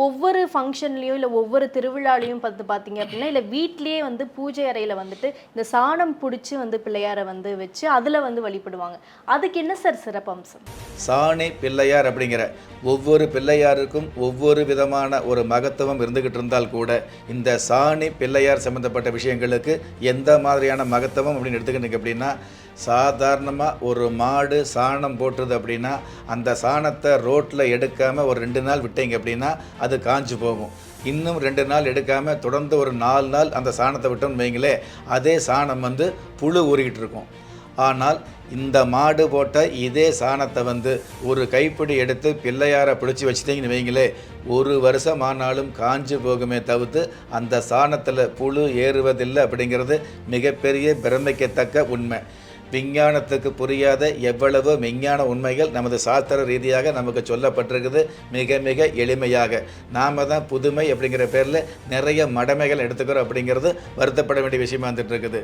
ஒவ்வொரு ஃபங்க்ஷன்லயும் இல்ல ஒவ்வொரு திருவிழாலயும் பார்த்தீங்க அப்படின்னா, இல்ல வீட்லயே வந்து பூஜை அறையில வந்துட்டு இந்த சாணம் புடிச்சு வந்து பிள்ளையார வந்து வச்சு அதுல வந்து வழிபடுவாங்க. அதுக்கு என்ன சார் சிறப்பம்சம்? சாணி பிள்ளையார் அப்படிங்கிற ஒவ்வொரு பிள்ளையாருக்கும் ஒவ்வொரு விதமான ஒரு மகத்துவம் இருந்துகிட்டு இருந்தால் கூட, இந்த சாணி பிள்ளையார் சம்மந்தப்பட்ட விஷயங்களுக்கு எந்த மாதிரியான மகத்துவம் அப்படின்னு எடுத்துக்கிட்டீங்க அப்படின்னா, சாதாரணமாக ஒரு மாடு சாணம் போட்டுருது அப்படின்னா, அந்த சாணத்தை ரோட்டில் எடுக்காமல் ஒரு 2 நாள் விட்டீங்க அப்படின்னா அது காஞ்சு போகும். இன்னும் 2 நாள் எடுக்காமல் தொடர்ந்து ஒரு 4 நாள் அந்த சாணத்தை விட்டோம்னு வைங்களே, அதே சாணம் வந்து புழு ஊறிக்கிட்டு இருக்கும். ஆனால் இந்த மாடு போட்ட இதே சாணத்தை வந்து ஒரு கைப்பிடி எடுத்து பிள்ளையாரை பிடிச்சி வச்சுட்டிங்கன்னு வைங்களே, 1 வருஷம் ஆனாலும் காஞ்சு போகுமே தவிர்த்து அந்த சாணத்தில் புழு ஏறுவதில்லை அப்படிங்கிறது மிகப்பெரிய பிரமிக்கத்தக்க உண்மை. விஞ்ஞானத்துக்கு புரியாத எவ்வளவோ விஞ்ஞான உண்மைகள் நமது சாஸ்திர ரீதியாக நமக்கு சொல்லப்பட்டிருக்குது. மிக மிக எளிமையாக நாம் தான் புதுமை அப்படிங்கிற பேரில் நிறைய மடமைகள் எடுத்துக்கிறோம் அப்படிங்கிறது வருத்தப்பட வேண்டிய விஷயமா வந்துட்டு இருக்குது.